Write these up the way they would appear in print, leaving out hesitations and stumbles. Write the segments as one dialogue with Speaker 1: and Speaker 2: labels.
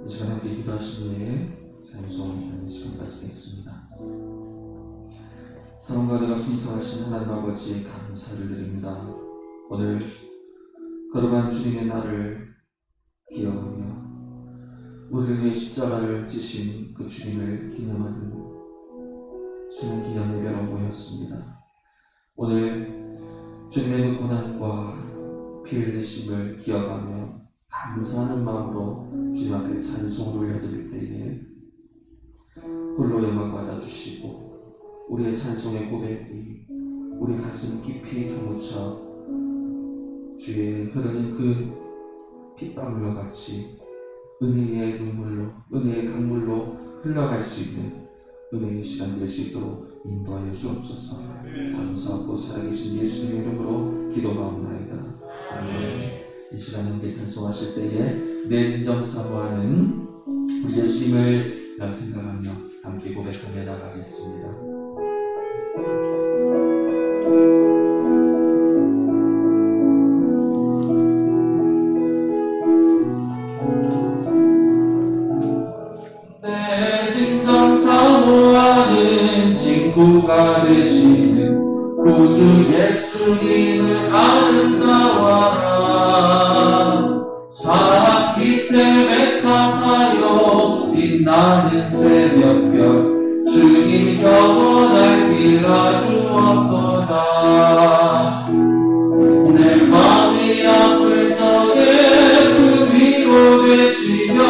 Speaker 1: 이 시간 함께 기도하신 후에 찬송을 하는 시간 갖겠습니다. 사랑과가 풍성하신 하나님 아버지의 감사를 드립니다. 오늘 거룩한 주님의 날을 기억하며 우리를 위해 십자가를 지신 그 주님을 기념하는 수능 기념 예배로 모였습니다. 오늘 주님의 그 고난과 피 흘리심을 기억하며 감사하는 마음으로 주님 앞에 찬송을 올려드릴 때에 홀로 영광 받아주시고 우리의 찬송의 고백이 우리 가슴 깊이 사무쳐 주의 흐르는 그 핏방울과 같이 은혜의 눈물로, 은혜의 강물로 흘러갈 수 있는 은혜의 시간 될 수 있도록 인도하여 주옵소서. 감사하고 살아계신 예수님의 이름으로 기도하옵나이다. 아멘. 이 시간 함께 찬송하실 때에 내 진정 사모하는 우리 예수님을 생각하며 함께 고백하며 나가겠습니다. 내 진정 사모하는 친구가 되시는 구주 예수님을 아름다워라. 사랑 밑에 맥락하여 빛나는 새벽별 주님 영원할 길아 주었도다. 내 맘이 아플 적에 그 위로 되시며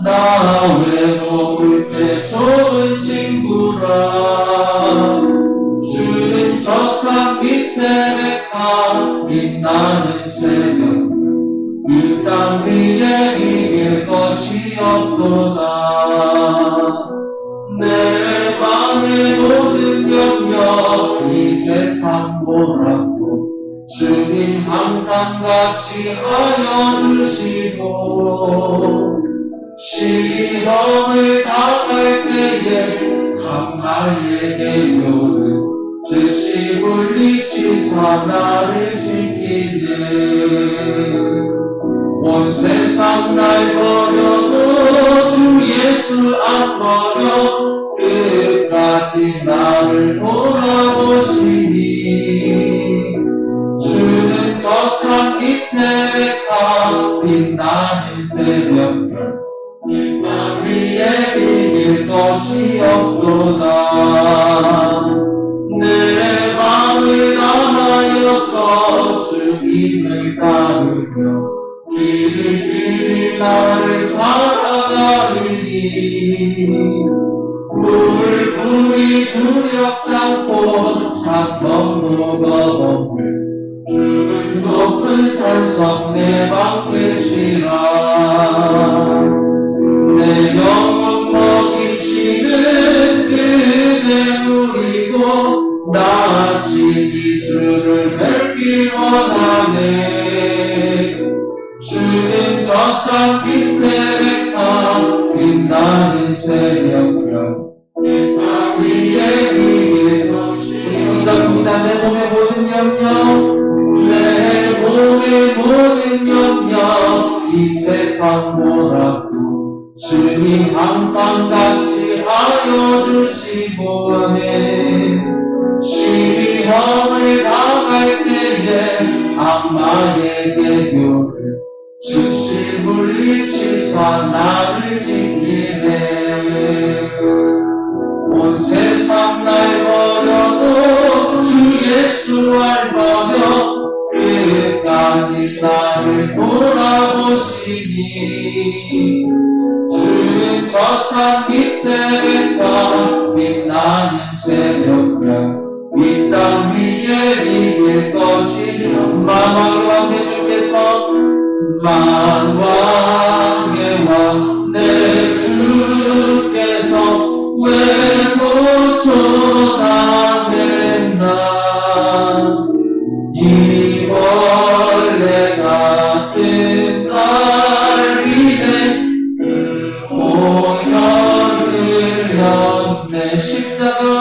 Speaker 1: 나 외로울 때 좋은 친구라. 주는 저 산 밑에 맥하 빛나는 새벽 이 땅 위에 이길 것이 없도다. 내 맘의 모든 염려 이 세상 보라고 주님 항상 같이 하여 주시고 시험을 당할 때에 악마에게 요는 즉시 물리치사 나를 지키네. 온 세상 날 버려도 주 예수 안 버려 끝까지 나를 돌아보시니. 주는 저 산 밑에 백합 빛나는 새벽별 이 땅 위에 이길 것이 없도다. 내 마음을 다하여서 주님을 따르며 길이 나를 살아가리니. 물불이 두렵잖고 잠깐도가 없네. 주는 높은 산성 내 방 계시라. 내 영혼 먹이시는 그대 누리고 나 지기 주를 뵙길 원하네. 주는 저 산 밑에 백합 빛나는 새벽별 이 땅 위에 이길 것이 없습니다. 내 몸의 모든 염려 내 몸의 모든 염려 이 세상 뭐라고 주님 항상 같이 하여 주시고 아멘. 시험을 당할 때에 악마에게 요를 즉시 물리치사 나를 지키네. 온 세상 날 버려도 주 예수 알버려 끝까지 나를 돌아보시니. 주는 저 산 밑에 백합 빛나는 새벽별 이 땅 위에 이길 것이 만왕의 왕 내 주께서 만왕의 왕 내 주께서 왜 고쳐다냈나. 이 벌레 같은 날 위에 그 보혈을 였네. 십자가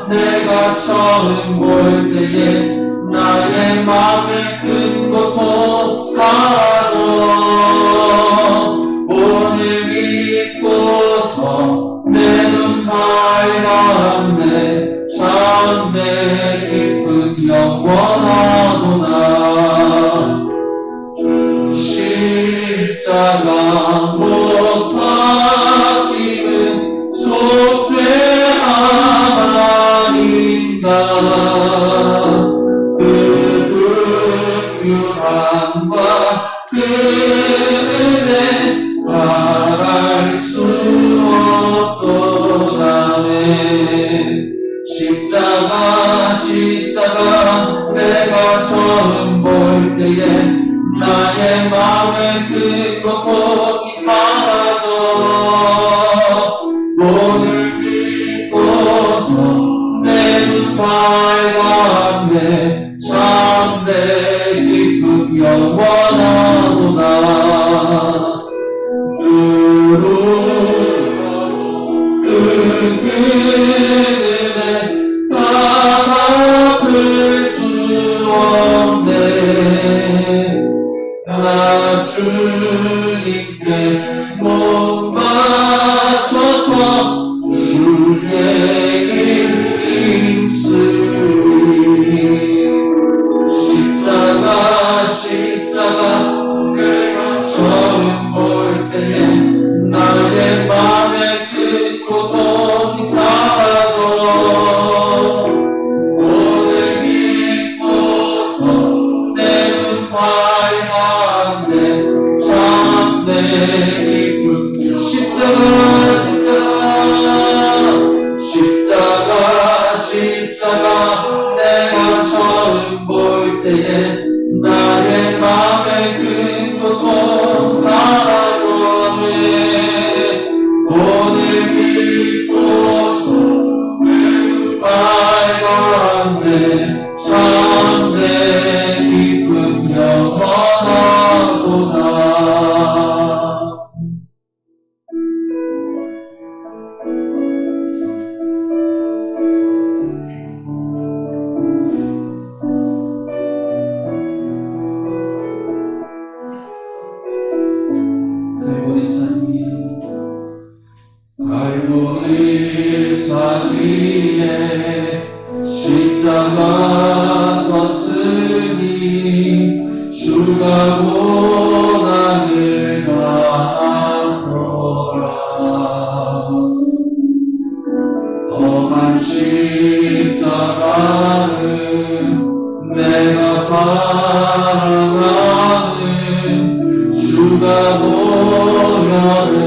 Speaker 1: 내가 처음 볼 때에 나의 맘에 큰 고통 사랑 은혜 말할 수 없도다네. 십자가 내가 처음 볼 때에 나의 마음에 큰 고통이 사라져 오늘 믿고서 내 눈 밝았네. 참 내 기쁨 영원하도다. 누르고 그 그늘에 담아볼 수 없네. 나 주님께 못 바쳐서 주의 길 힘쓰리. 십자가 내가 처음 볼 때에 나의 맘에 큰 고통이 사라져 오늘 믿고서 내 눈 밝았네. 참 내 기쁨. 십자가 내가 처음 볼 때에 나의 맘에 큰 고통 사라져네. 오늘 믿고서 내 눈 밝았네. 참 내 기쁨 영원하도다. 갈보리 산 위에 십자가 섰으니 주가 고난을 당하노라. 험한 십자가는 내가 사랑하는 주가 보혈을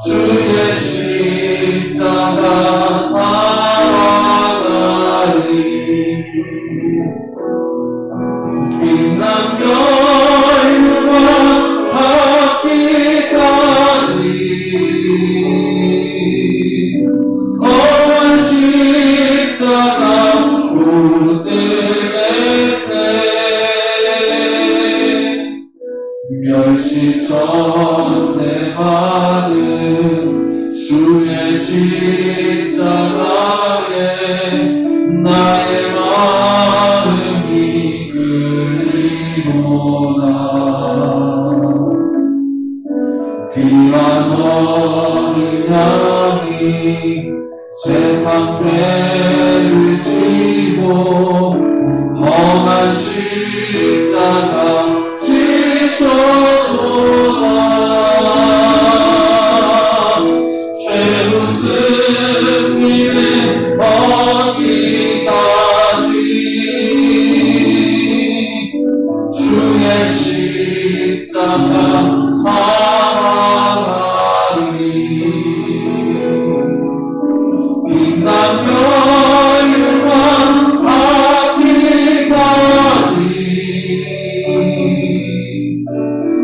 Speaker 1: 주의 십자가 살아가리. 빛난 별과 받기까지 험한 십자가 붙들겠네. 멸시 전에 받은 주의 십자가에 나의 마음이 끌리노라. 귀한 너를 향히 세상 죄를 지고 험한 십자가 지셔도다. 최후 승리를 얻기까지 주의 십자가 살아가리. 빛난 별과 받기까지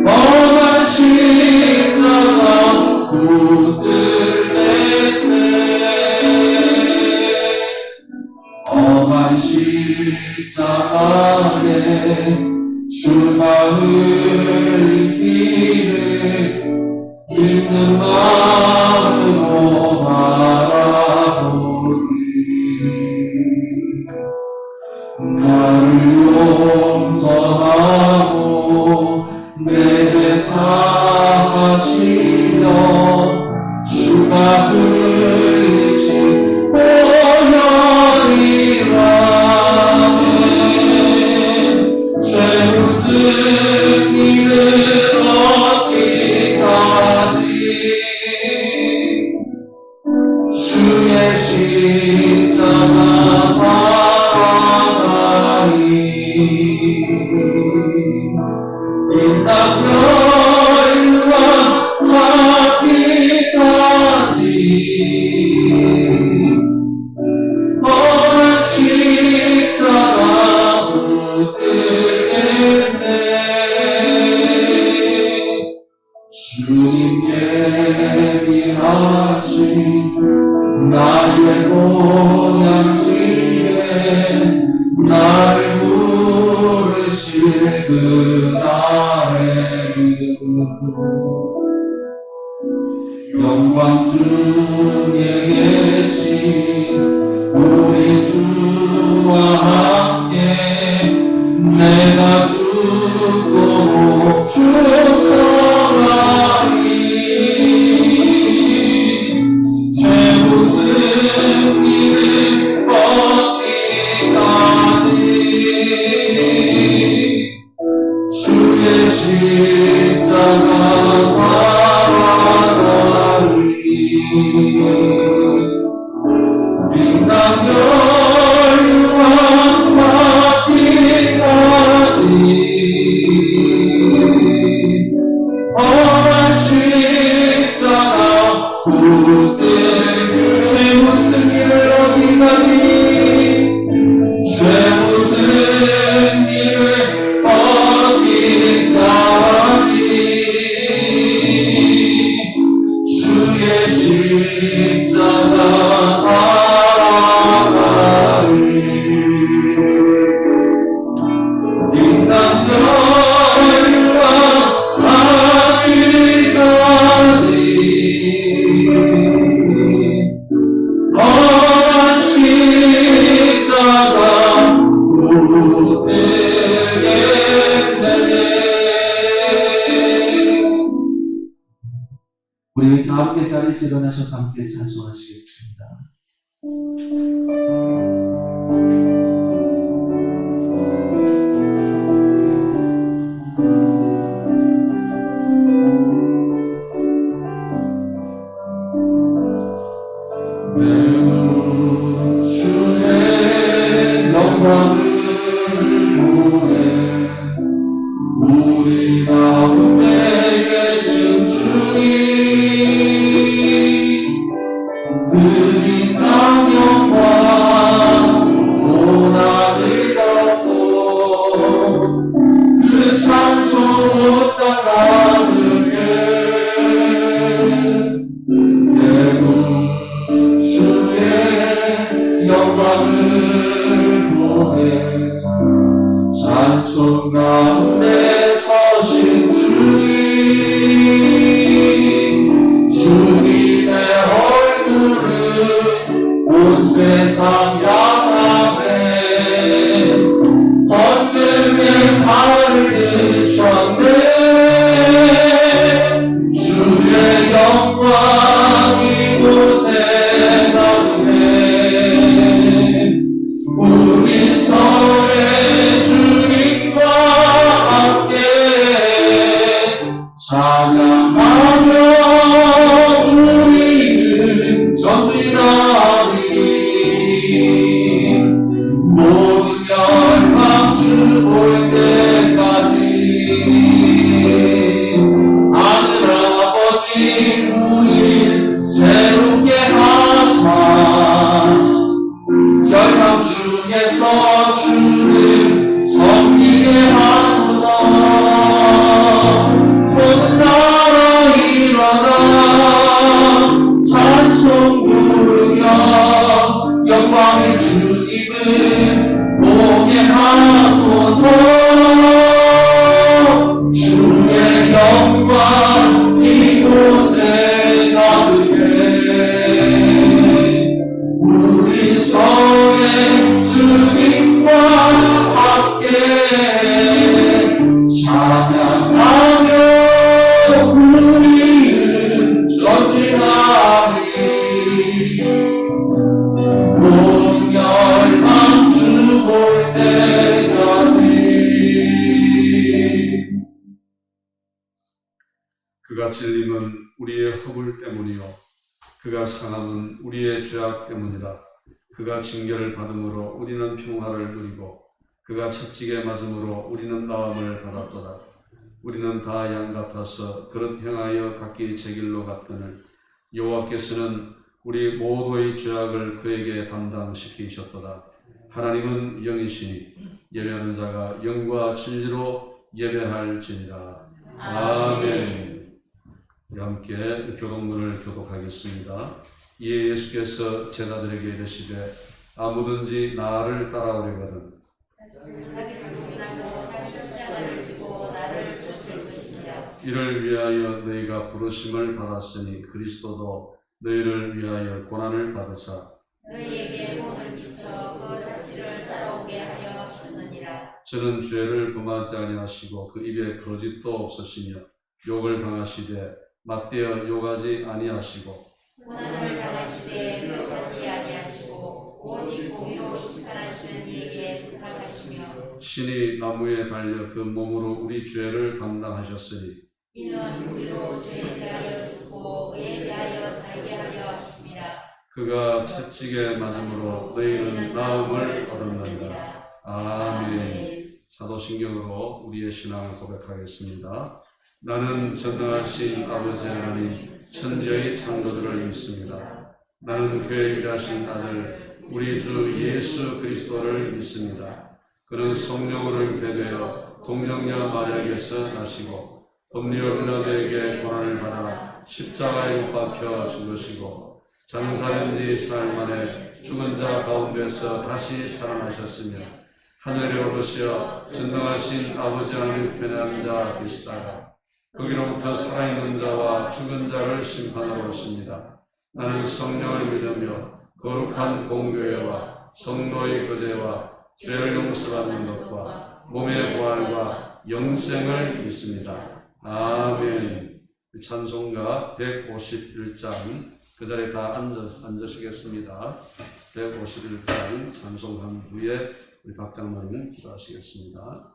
Speaker 1: 험한 십자가 붙들겠네. 험한 십자가에 주가 흘리기를 있는 마음으로 바라보니 나를 용서하고 내 죄 사하시며 주가 흘리신 보혈이라네. 최후 승리를 얻 그날에 영광 중에 계신 우리 주와 함께 내가 죽도록 충성하리. 최후 승리를 얻기까지 주의 십자가 살아가리. 빛난 열왕 받기까지 험한 십자가 붙들 최후 승리를 얻기까지 최후 승리를 얻기까지 주의 십자가 살아가리. 빛난 열왕 하늘까지 험한 십자가 붙들겠네. 우리 다 함께 자리에서 일어나셔서 함께 찬송하시겠습니다. 내 주의 영광을 보내 우리 가운데 계신 주님 그 영광 고난을 덮고 그 찬송 땅 가득해 내 주의 영광을 보내 찬송 가운데 서신 주님 주님의 얼굴을 온 세상 향하네 권능의 발을 드셨네 주의 영광 이곳에 가득해 우리 서의 주님과 함께 찬양하며 우리는 전진하리. 모든 열망 주 볼 때까지 하늘아버지 우리 새롭게 하사 열방 중에서 주를 섬기게 하소서. 모든 나라 일어나 찬송 부르며 영광의 주님을 보게 하소서. 주의 영광 이곳에 가득해 우리 서의 주님과 함께 찬양하며 우리는 전진하리. 온 열망 주 볼 때까지
Speaker 2: 그가 질림은 우리의 허물 때문이요 그가 상함은 우리의 죄악 때문이다. 그가 징계를 받음으로 우리는 평화를 누리고 그가 채찍에 맞음으로 우리는 나음을 받았도다. 우리는 다 양 같아서 그릇 행하여 각기 제 길로 갔거늘 여호와께서는 우리 모두의 죄악을 그에게 담당시키셨도다. 하나님은 영이시니 예배하는 자가 영과 진리로 예배할지니라. 아멘. 우리 함께 교동문을 교독하겠습니다. 이에 예수께서 제자들에게 이르시되 아무든지 나를 따라오려거든 이를 위하여 너희가 부르심을 받았으니 그리스도도 너희를 위하여 고난을 받으사
Speaker 3: 너희에게 본을 비춰 그 자취를 따라오게 하려 하셨느니라.
Speaker 2: 저는 죄를 범하지 아니하시고 그 입에 거짓도 없으시며 욕을 당하시되 맞대어 욕하지 아니하시고
Speaker 3: 고난을 당하시되 묘하지 아니하시고 오직 공의로 심판하시는 이에게 부탁하시며
Speaker 2: 신이 나무에 달려 그 몸으로 우리 죄를 담당하셨으니
Speaker 3: 이는 우리로 죄에 대하여 죽고 의에 대하여 살게 하려 하심이라.
Speaker 2: 그가 채찍에 맞음으로 너희는 나음을 얻었느니라. 아멘. 사도신경으로 우리의 신앙을 고백하겠습니다. 나는 전능하신 아버지 하나님 천지의 창조주를 믿습니다. 나는 그의 일하신 아들 우리 주 예수 그리스도를 믿습니다. 그는 성령으로 잉태되어 동정녀 마리아에게서 나시고 법리어 빌라도에게 고난을 받아 십자가에 못 박혀 죽으시고 장사된 지 사흘 만에 죽은 자 가운데서 다시 살아나셨으며 하늘에 오르시어 전능하신 아버지 하나님 편에 앉아 계시다가 거기로부터 살아있는 자와 죽은 자를 심판하러 오십니다. 나는 성령을 믿으며 거룩한 공교회와 성도의 교제와 죄를 용서받는 것과 몸의 부활과 영생을 믿습니다. 아멘. 찬송가 151장 그 자리에 다 앉으시겠습니다. 151장 찬송한 후에 우리 박장로님 기도하시겠습니다.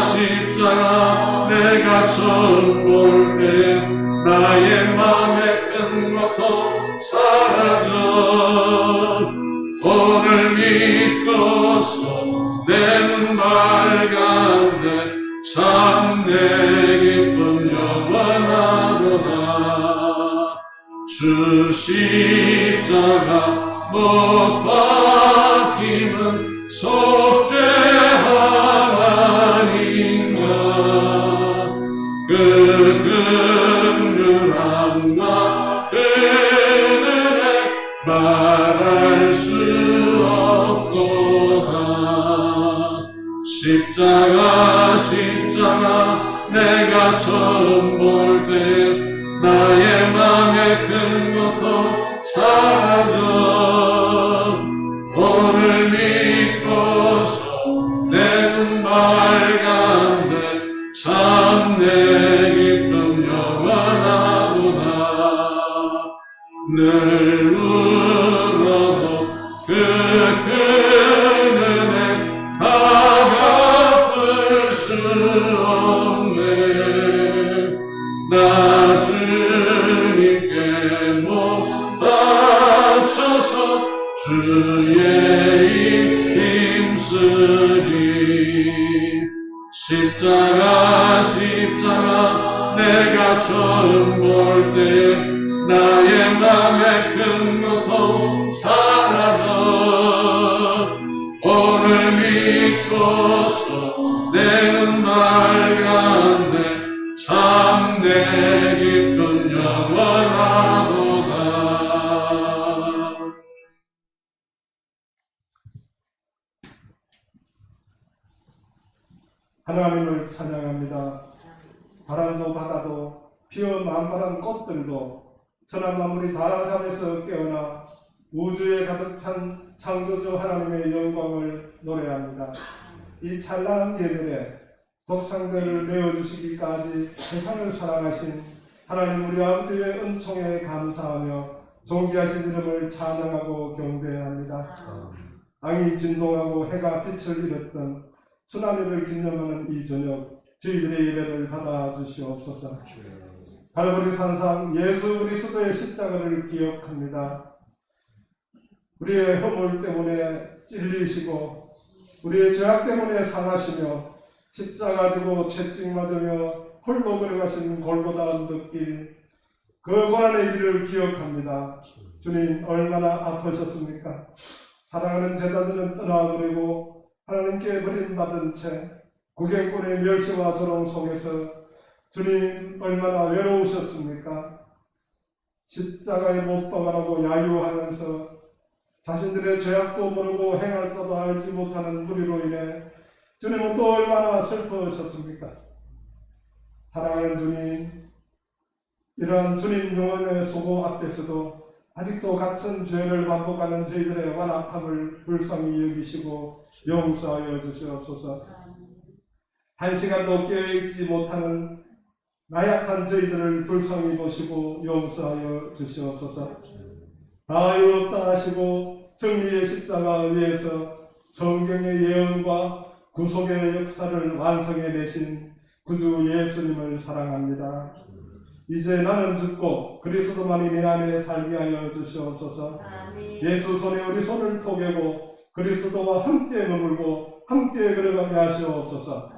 Speaker 2: 십자가 내가 처음 볼 때 나의 맘에 큰 고통 사라져 오늘 믿고서 내 눈 밝은데 참 내 기쁨 영원하도다. 주 십자가 못 박힘은 속죄 그 긍휼함과 그 은혜 말할 수 없도다. 십자가 내가 처음 볼 때 나의 맘에 큰 고통 사라져 오늘 믿고서 내 눈 밝은데 참 내 기쁨 영원하도다. 늘 울어도 그 큰 은혜 다 갚을 수 없네. 나 주님께 몸 바쳐서 주의 일 힘쓰리. 십자가 내가 처음 볼 때 나의 맘에 큰 고통 사라져 오늘 믿고서 내 눈 밝은데 참 내 기쁨 영원하도다.
Speaker 4: 하나님을 찬양합니다. 바람도 바다도 피어 만발한 꽃들도 천한 만물이 다 잠에서 깨어나 우주에 가득 찬 창조주 하나님의 영광을 노래합니다. 이 찬란한 예절에 독상들을 내어주시기까지 세상을 사랑하신 하나님 우리 아버지의 은총에 감사하며 존귀하신 이름을 찬양하고 경배합니다. 땅이 진동하고 해가 빛을 잃었던 수나미를 기념하는 이 저녁 저희들의 예배를 받아주시옵소서. 갈보리 산상 예수 그리스도의 십자가를 기억합니다. 우리의 허물 때문에 찔리시고 우리의 죄악 때문에 상하시며 십자가 지고 채찍 맞으며 홀로 걸어가신 골고다 언덕길 그 고난의 길을 기억합니다. 주님 얼마나 아프셨습니까? 사랑하는 제자들은 떠나버리고 하나님께 버림받은 채 구경꾼의 멸시와 조롱 속에서 주님 얼마나 외로우셨습니까? 십자가에 못 박아라고 야유하면서 자신들의 죄악도 모르고 행할 바도 알지 못하는 무리로 인해 주님은 또 얼마나 슬퍼하셨습니까? 사랑하는 주님, 이러한 주님 영원의 수고 앞에서도 아직도 같은 죄를 반복하는 저희들의 완악함을 불쌍히 여기시고 용서하여 주시옵소서. 한 시간도 깨어있지 못하는 나약한 저희들을 불쌍히 보시고 용서하여 주시옵소서. 다 이뤘다 하시고 정리의 십자가 위에서 성경의 예언과 구속의 역사를 완성해내신 구주 예수님을 사랑합니다. 이제 나는 죽고 그리스도만이 내 안에 살게 하여 주시옵소서. 예수 손에 우리 손을 포개고 그리스도와 함께 머물고 함께 걸어가게 하시옵소서.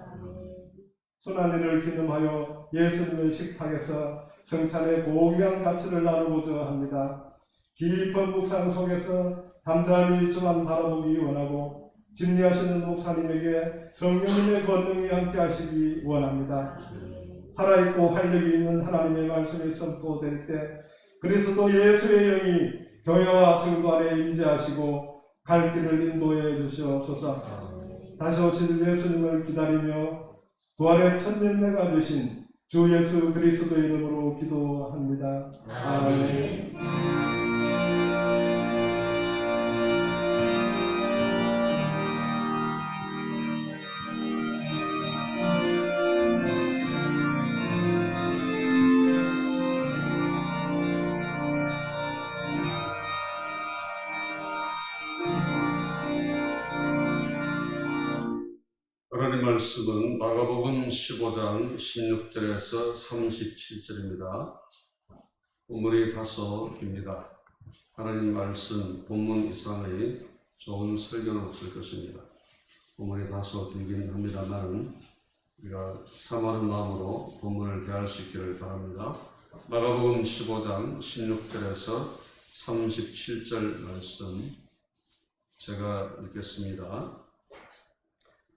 Speaker 4: 순환일을 기념하여 예수님의 식탁에서 성찬의 고귀한 가치를 나누고자 합니다. 깊은 묵상 속에서 잠잠히 주만 바라보기 원하고 진리하시는 목사님에게 성령님의 권능이 함께 하시기 원합니다. 살아있고 활력이 있는 하나님의 말씀이 선포될 때 그리스도 예수의 영이 교회와 성도 안에 임재하시고 갈 길을 인도해 주시옵소서. 다시 오실 예수님을 기다리며 부활의 첫 열매가 되신 주 예수 그리스도의 이름으로 기도합니다. 아멘.
Speaker 2: 하나님 말씀은 마가복음 15장 16절에서 37절입니다. 본문이 다소 깁니다. 하나님 말씀 본문 이상의 좋은 설교는 없을 것입니다. 본문이 다소 길긴 합니다만 우리가 사모하는 마음으로 본문을 대할 수 있기를 바랍니다. 마가복음 15장 16절에서 37절 말씀 제가 읽겠습니다.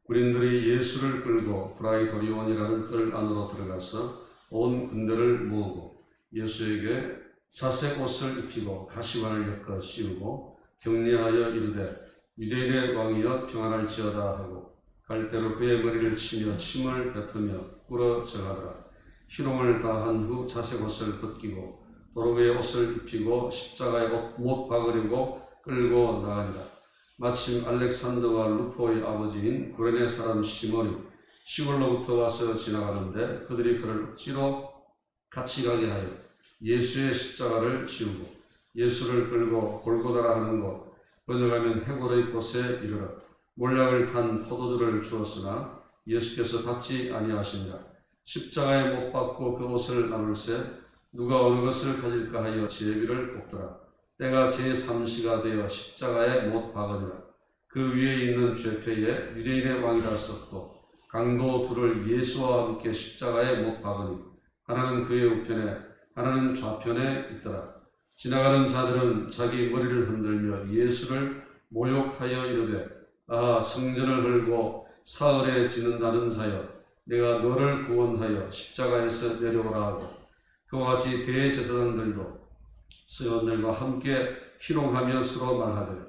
Speaker 2: 군인들이 예수를 끌고 프라이도리온이라는 뜰 안으로 들어가서 온 군대를 모으고 예수에게 자색 옷을 입히고 가시관을 엮어 씌우고 격려하여 이르되 유대인의 왕이여 평안할지어다 하고 갈대로 그의 머리를 치며 침을 뱉으며 꿇어 정하더라. 희롱을 다한 후 자색 옷을 벗기고 도로의 옷을 입히고 십자가에 못 박으려고 끌고 나가니라. 마침 알렉산더와 루포의 아버지인 구레네 사람 시몬이 시골로부터 와서 지나가는데 그들이 그를 억지로 같이 가게 하여 예수의 십자가를 지우고 예수를 끌고 골고다라 하는 곳 번역하면 해골의 곳에 이르러 몰약을 탄 포도주를 주었으나 예수께서 받지 아니하시니라. 십자가에 못 박고 그 옷을 나눌새 누가 어느 것을 가질까 하여 제비를 뽑더라. 때가 제3시가 되어 십자가에 못 박으니라. 그 위에 있는 죄패에 유대인의 왕이라 썼고 강도 둘을 예수와 함께 십자가에 못 박으니 하나는 그의 우편에 하나는 좌편에 있더라. 지나가는 자들은 자기 머리를 흔들며 예수를 모욕하여 이르되 아 성전을 헐고 사흘에 짓는다는 자여 내가 너를 구원하여 십자가에서 내려오라 하고 그와 같이 대제사장들도 서원들과 함께 희롱하며 서로 말하되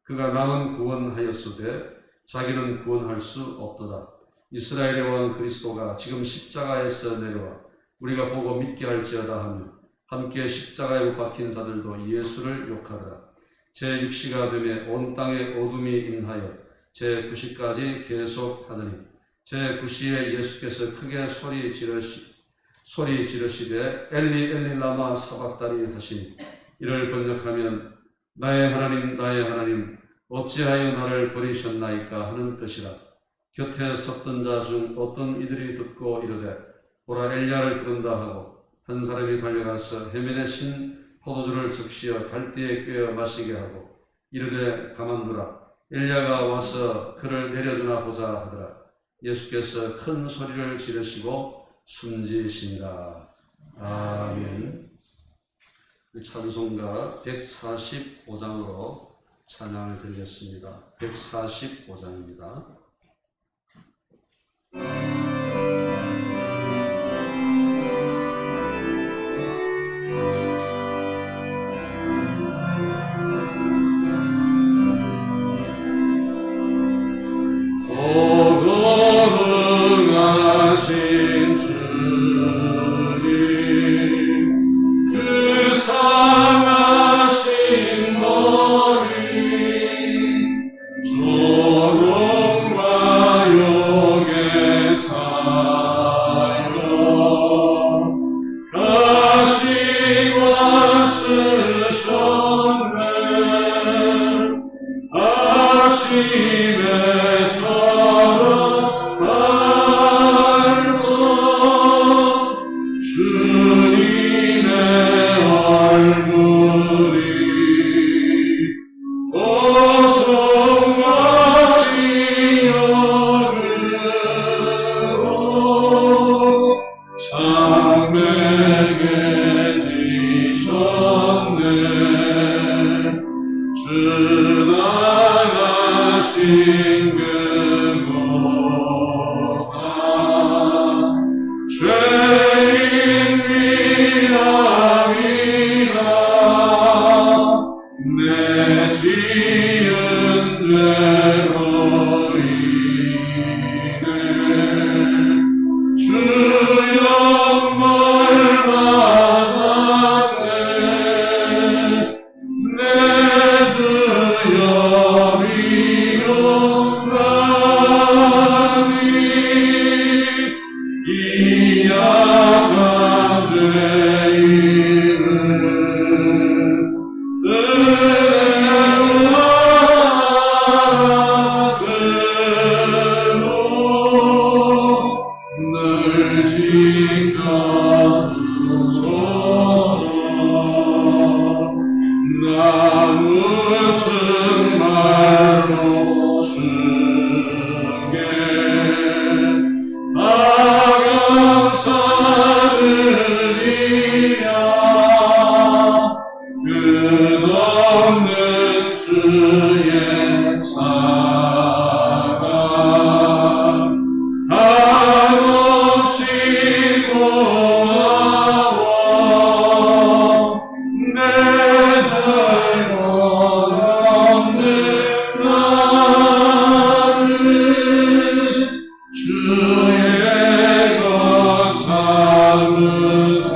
Speaker 2: 그가 남은 구원하였으되 자기는 구원할 수 없도다. 이스라엘의 왕 그리스도가 지금 십자가에서 내려와 우리가 보고 믿게 할지어다 하며 함께 십자가에 못 박힌 자들도 예수를 욕하더라. 제6시가 되매 온 땅에 어둠이 임하여 제9시까지 계속하더니 제9시에 예수께서 크게 소리 지르시되 엘리 엘리 라마 사박다니 하시니 이를 번역하면 나의 하나님 어찌하여 나를 버리셨나이까 하는 뜻이라. 곁에 섰던 자 중 어떤 이들이 듣고 이르되 보라 엘리야를 부른다 하고 한 사람이 달려가서 해면에 신 포도주를 적시어 갈대에 꿰어 마시게 하고 이르되 가만두라 엘리야가 와서 그를 내려주나 보자 하더라. 예수께서 큰 소리를 지르시고 숨지시니라. 아멘. 찬송가 145장으로 찬양을 드리겠습니다. 145장입니다.
Speaker 5: 오거응하신 주님 그 상하신 머리 조롱과 욕에 사여 가시관 쓰셨네. 아침에 저런 밝고 주님의 얼굴이 고통같이 여르고 장맥에 지셨네. 주나가신 그보다 죄인 미움이라 내 지은 죄로 인해 주 영광을 받았네. 내 주여 미움나니 이 약한 죄인은 은혜와 사랑으로 늘 지켜주소서. 난 무슨 말로 주께 다 감사드리랴. 끝없는 주의 사랑 한없이 고마워. 내 잘못 없는 나를 주의 것 삼으사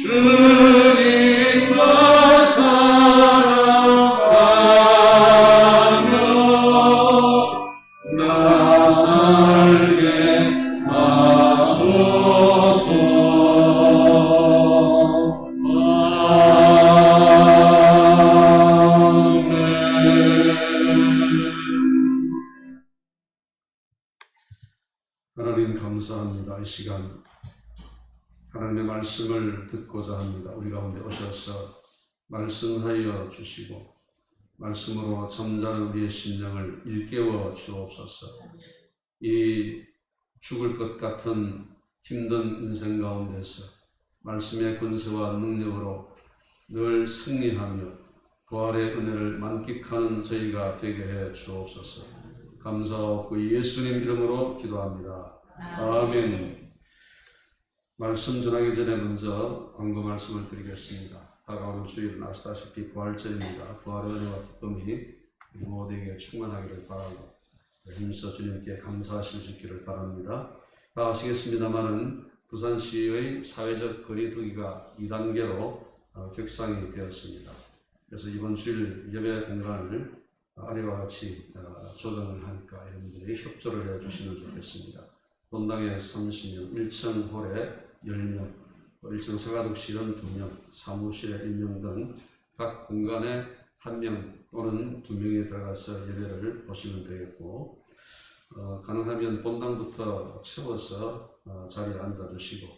Speaker 5: 주님과 사랑하며 나 살게 하소서.
Speaker 2: 하나님 감사합니다. 이 시간 하나님의 말씀을 듣고자 합니다. 우리 가운데 오셔서 말씀하여 주시고 말씀으로 잠자는 우리의 심령을 일깨워 주옵소서. 이 죽을 것 같은 힘든 인생 가운데서 말씀의 권세와 능력으로 늘 승리하며 부활의 은혜를 만끽하는 저희가 되게 해 주옵소서. 감사하고 예수님 이름으로 기도합니다. 아멘. 말씀 전하기 전에 먼저 광고 말씀을 드리겠습니다. 다가오는 주일은 아시다시피 부활절입니다. 부활의 은혜와 기쁨이 모두에게 충만하기를 바라고 힘써 주님께 감사하실 수 있기를 바랍니다. 다 아시겠습니다만은 부산시의 사회적 거리두기가 2단계로 격상이 되었습니다. 그래서 이번 주일 예배 공간을 아래와 같이 조정을 하니까 여러분들이 협조를 해주시면 좋겠습니다. 본당에 30명, 1층 홀에 10명, 1층 사가독실은 2명, 사무실에 1명 등 각 공간에 1명 또는 2명이 들어가서 예배를 보시면 되겠고 가능하면 본당부터 채워서 자리에 앉아주시고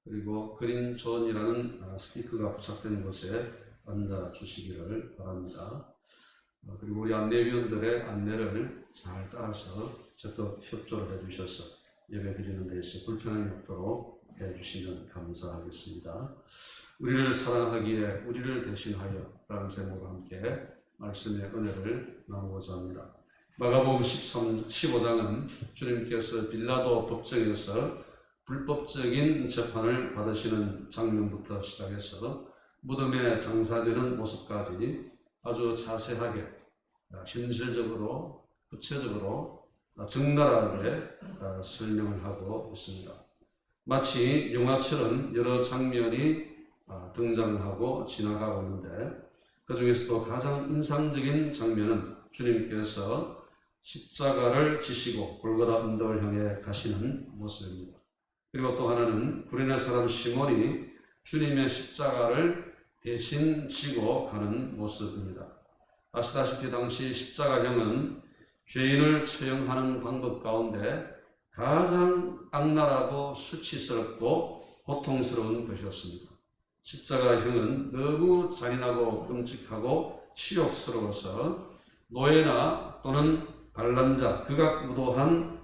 Speaker 2: 그리고 그린 존이라는 스티커가 부착된 곳에 앉아주시기를 바랍니다. 그리고 우리 안내위원들의 안내를 잘 따라서 적극 협조를 해주셔서 예배드리는 데서 불편함이 없도록 해주시면 감사하겠습니다. 우리를 사랑하기에 우리를 대신하여 라는 제목과 함께 말씀의 은혜를 나누고자 합니다. 마가복음 15장은 주님께서 빌라도 법정에서 불법적인 재판을 받으시는 장면부터 시작해서 무덤에 장사되는 모습까지 아주 자세하게 현실적으로 구체적으로 적나라하게 설명을 하고 있습니다. 마치 영화처럼 여러 장면이 등장하고 지나가고 있는데 그 중에서도 가장 인상적인 장면은 주님께서 십자가를 지시고 골고다 언덕을 향해 가시는 모습입니다. 그리고 또 하나는 구레네 사람 시몬이 주님의 십자가를 대신 지고 가는 모습입니다. 아시다시피 당시 십자가형은 죄인을 처형하는 방법 가운데 가장 악랄하고 수치스럽고 고통스러운 것이었습니다. 십자가형은 너무 잔인하고 끔찍하고 치욕스러워서 노예나 또는 반란자, 극악무도한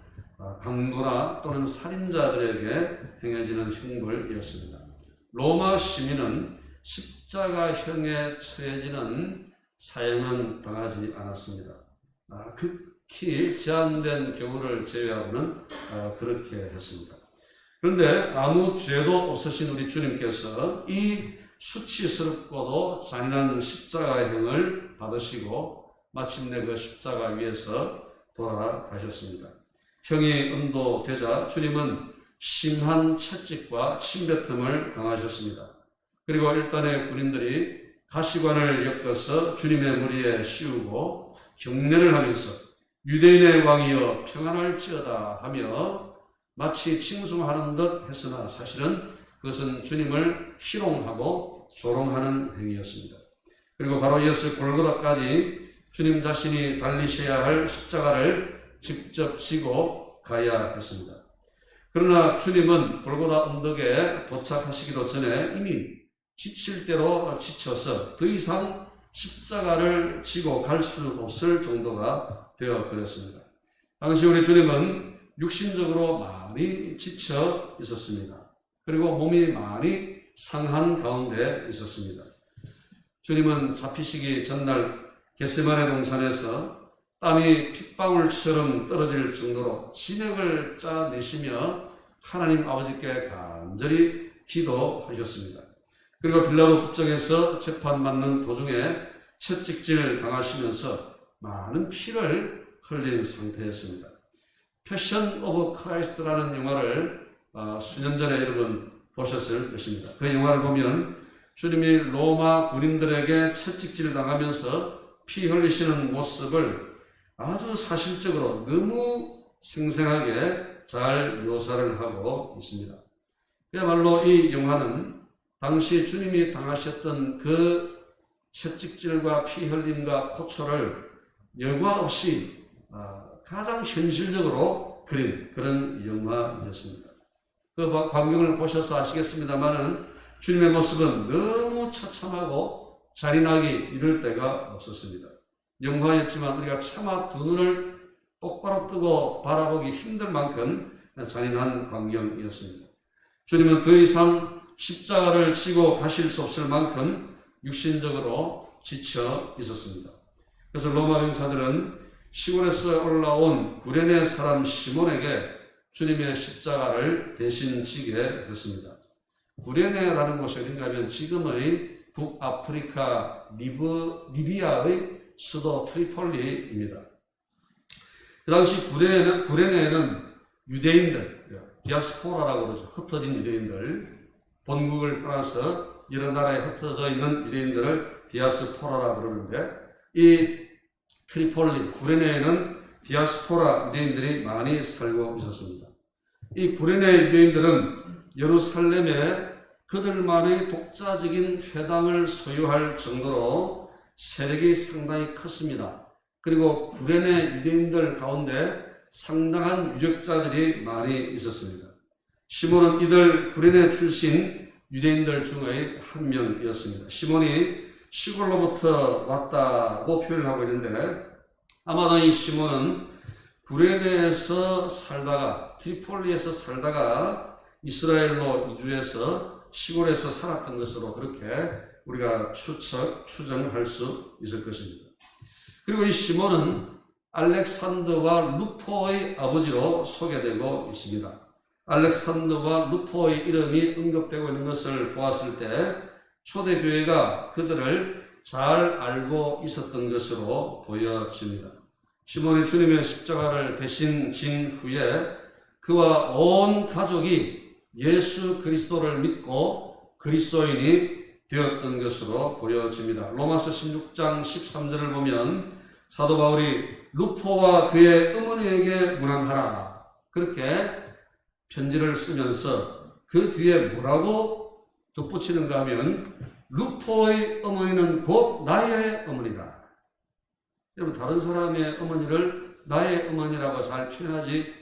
Speaker 2: 강도나 또는 살인자들에게 행해지는 형벌이었습니다. 로마 시민은 십자가형에 처해지는 사형은 당하지 않았습니다. 극히 제한된 경우를 제외하고는 그렇게 했습니다. 그런데 아무 죄도 없으신 우리 주님께서 이 수치스럽고도 잔인한 십자가형을 받으시고 마침내 그 십자가 위에서 돌아가셨습니다. 형이 은도되자 주님은 심한 채찍과 침뱉음을 당하셨습니다. 그리고 일단의 군인들이 가시관을 엮어서 주님의 머리에 씌우고 경례를 하면서 유대인의 왕이여 평안할지어다 하며 마치 칭송하는 듯 했으나 사실은 그것은 주님을 희롱하고 조롱하는 행위였습니다. 그리고 바로 이어서 골고다까지 주님 자신이 달리셔야 할 십자가를 직접 지고 가야 했습니다. 그러나 주님은 골고다 언덕에 도착하시기도 전에 이미 지칠 대로 지쳐서 더 이상 십자가를 지고 갈 수 없을 정도가 되어 버렸습니다. 당시 우리 주님은 육신적으로 많이 지쳐 있었습니다. 그리고 몸이 많이 상한 가운데 있었습니다. 주님은 잡히시기 전날 겟세마네 동산에서 땀이 핏방울처럼 떨어질 정도로 진액을 짜내시며 하나님 아버지께 간절히 기도하셨습니다. 그리고 빌라도 법정에서 재판받는 도중에 채찍질 당하시면서 많은 피를 흘린 상태였습니다. 패션 오브 크라이스트라는 영화를 수년 전에 여러분 보셨을 것입니다. 그 영화를 보면 주님이 로마 군인들에게 채찍질 당하면서 피 흘리시는 모습을 아주 사실적으로 너무 생생하게 잘 묘사를 하고 있습니다. 그야말로 이 영화는 당시 주님이 당하셨던 그 채찍질과 피 흘림과 고초를 여과 없이 가장 현실적으로 그린 그런 영화였습니다. 그 광경을 보셔서 아시겠습니다만은 주님의 모습은 너무 처참하고 잔인하기 이를 데가 없었습니다. 영화였지만 우리가 차마 두 눈을 똑바로 뜨고 바라보기 힘들 만큼 잔인한 광경이었습니다. 주님은 더 이상 십자가를 지고 가실 수 없을 만큼 육신적으로 지쳐 있었습니다. 그래서 로마 병사들은 시골에서 올라온 구레네 사람 시몬에게 주님의 십자가를 대신 지게 했습니다. 구레네라는 곳이 어딘가 하면 지금의 북아프리카 리비아의 수도 트리폴리입니다. 그 당시 구레네에는 유대인들, 디아스포라라고 그러죠. 흩어진 유대인들, 본국을 떠나서 여러 나라에 흩어져 있는 유대인들을 디아스포라라고 그러는데 이 트리폴리, 구레네에는 디아스포라 유대인들이 많이 살고 있었습니다. 이 구레네 유대인들은 예루살렘에 그들만의 독자적인 회당을 소유할 정도로 세력이 상당히 컸습니다. 그리고 구레네 유대인들 가운데 상당한 유력자들이 많이 있었습니다. 시몬은 이들 구레네 출신 유대인들 중의 한 명이었습니다. 시몬이 시골로부터 왔다고 표현을 하고 있는데, 아마도 이 시몬은 구레네에서 살다가, 트리폴리에서 살다가 이스라엘로 이주해서 시골에서 살았던 것으로 그렇게 우리가 추정할 수 있을 것입니다. 그리고 이 시몬은 알렉산더와 루포의 아버지로 소개되고 있습니다. 알렉산더와 루포의 이름이 언급되고 있는 것을 보았을 때 초대교회가 그들을 잘 알고 있었던 것으로 보여집니다. 시몬이 주님의 십자가를 대신 진 후에 그와 온 가족이 예수 그리스도를 믿고 그리스도인이 되었던 것으로 보여집니다. 로마서 16장 13절을 보면 사도 바울이 루포와 그의 어머니에게 문안하라, 그렇게 편지를 쓰면서 그 뒤에 뭐라고 덧붙이는가 하면 루포의 어머니는 곧 나의 어머니다. 여러분, 다른 사람의 어머니를 나의 어머니라고 잘 표현하지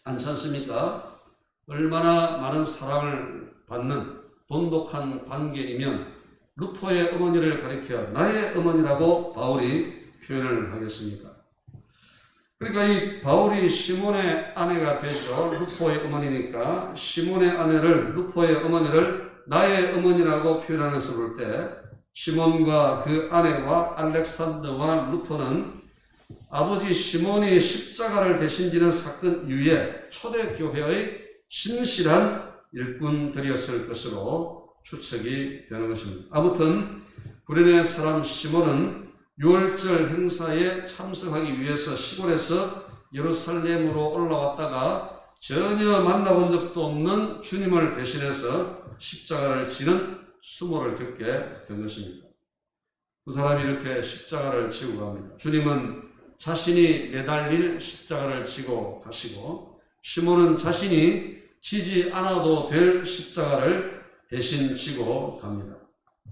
Speaker 2: 않지 않습니까? 얼마나 많은 사랑을 받는 돈독한 관계이면 루포의 어머니를 가리켜 나의 어머니라고 바울이 표현을 하겠습니까? 그러니까 이 바울이 시몬의 아내가 되죠. 루포의 어머니니까 시몬의 아내를, 루포의 어머니를 나의 어머니라고 표현하는 것을 볼 때 시몬과 그 아내와 알렉산더와 루포는 아버지 시몬이 십자가를 대신 지는 사건 이후에 초대교회의 신실한 일꾼들이었을 것으로 추측이 되는 것입니다. 아무튼 구레네 사람 시몬은 유월절 행사에 참석하기 위해서 시골에서 예루살렘으로 올라왔다가 전혀 만나본 적도 없는 주님을 대신해서 십자가를 지는 수모를 겪게 된 것입니다. 두 사람이 이렇게 십자가를 지고 갑니다. 주님은 자신이 매달릴 십자가를 지고 가시고 시몬은 자신이 지지 않아도 될 십자가를 대신 지고 갑니다.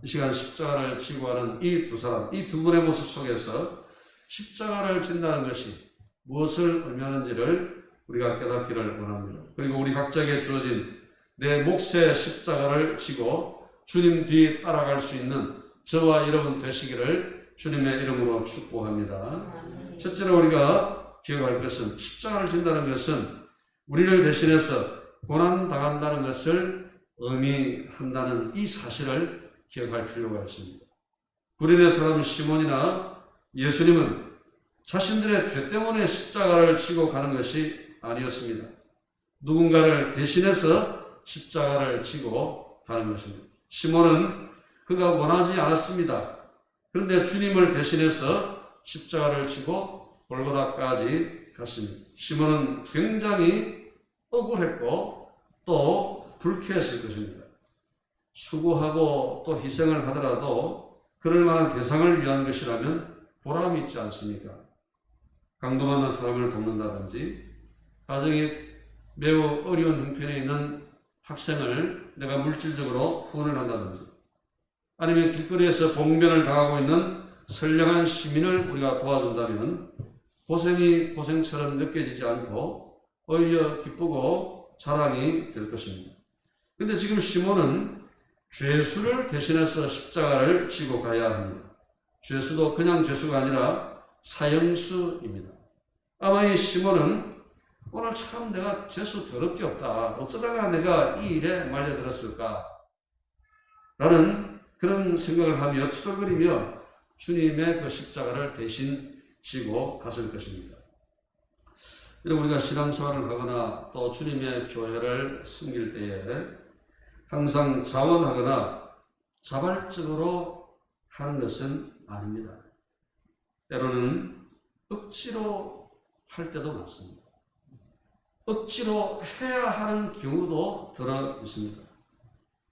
Speaker 2: 이 시간 십자가를 지고 가는 이 두 사람, 이 두 분의 모습 속에서 십자가를 진다는 것이 무엇을 의미하는지를 우리가 깨닫기를 원합니다. 그리고 우리 각자에게 주어진 내 몫의 십자가를 지고 주님 뒤 따라갈 수 있는 저와 여러분 되시기를 주님의 이름으로 축복합니다. 첫째로 우리가 기억할 것은 십자가를 진다는 것은 우리를 대신해서 고난당한다는 것을 의미한다는 이 사실을 기억할 필요가 있습니다. 구레네 사람 시몬이나 예수님은 자신들의 죄 때문에 십자가를 지고 가는 것이 아니었습니다. 누군가를 대신해서 십자가를 지고 가는 것입니다. 시몬은 그가 원하지 않았습니다. 그런데 주님을 대신해서 십자가를 지고 골고다까지 갔습니다. 시몬은 굉장히 억울했고 또 불쾌했을 것입니다. 수고하고 또 희생을 하더라도 그럴 만한 대상을 위한 것이라면 보람이 있지 않습니까? 강도 만난 사람을 돕는다든지, 가정이 매우 어려운 형편에 있는 학생을 내가 물질적으로 후원을 한다든지, 아니면 길거리에서 봉변을 당하고 있는 선량한 시민을 우리가 도와준다면 고생이 고생처럼 느껴지지 않고 오히려 기쁘고 자랑이 될 것입니다. 그런데 지금 시몬은 죄수를 대신해서 십자가를 지고 가야 합니다. 죄수도 그냥 죄수가 아니라 사형수입니다. 아마 이 시몬은 오늘 참 내가 죄수 더럽게 없다, 어쩌다가 내가 이 일에 말려들었을까 라는 그런 생각을 하며 투덜거리며 주님의 그 십자가를 대신 지고 갔을 것입니다. 여러분, 우리가 신앙생활을 하거나 또 주님의 교회를 섬길 때에 항상 자원하거나 자발적으로 하는 것은 아닙니다. 때로는 억지로 할 때도 많습니다. 억지로 해야 하는 경우도 들어 있습니다.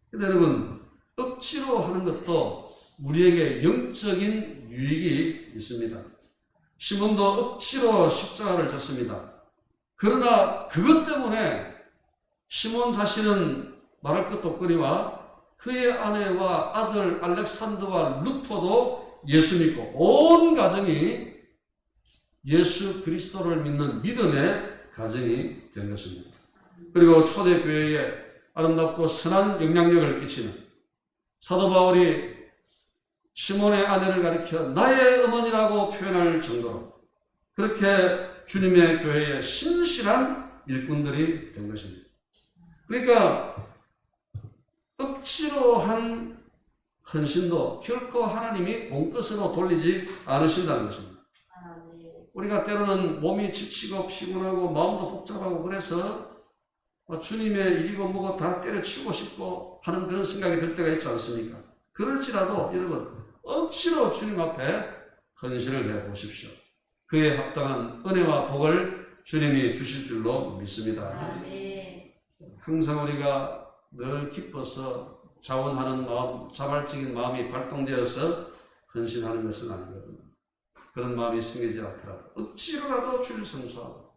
Speaker 2: 그런데 여러분, 억지로 하는 것도 우리에게 영적인 유익이 있습니다. 시몬도 억지로 십자가를 졌습니다. 그러나 그것 때문에 시몬 자신은 말할 것도 없거니와 그의 아내와 아들 알렉산더와 루포도 예수 믿고 온 가정이 예수 그리스도를 믿는 믿음의 가정이 된 것입니다. 그리고 초대교회에 아름답고 선한 영향력을 끼치는 사도 바울이 시몬의 아내를 가리켜 나의 어머니라고 표현할 정도로 그렇게 주님의 교회에 신실한 일꾼들이 된 것입니다. 그러니까 억지로 한 헌신도 결코 하나님이 공끝으로 돌리지 않으신다는 것입니다. 우리가 때로는 몸이 지치고 피곤하고 마음도 복잡하고 그래서 주님의 일이고 뭐고 다 때려치우고 싶고 하는 그런 생각이 들 때가 있지 않습니까? 그럴지라도 여러분 억지로 주님 앞에 헌신을 해보십시오. 그에 합당한 은혜와 복을 주님이 주실 줄로 믿습니다. 항상 우리가 늘 기뻐서 자원하는 마음, 자발적인 마음이 발동되어서 헌신하는 것은 아니거든요. 그런 마음이 생기지 않더라도 억지로라도 주를 성수하고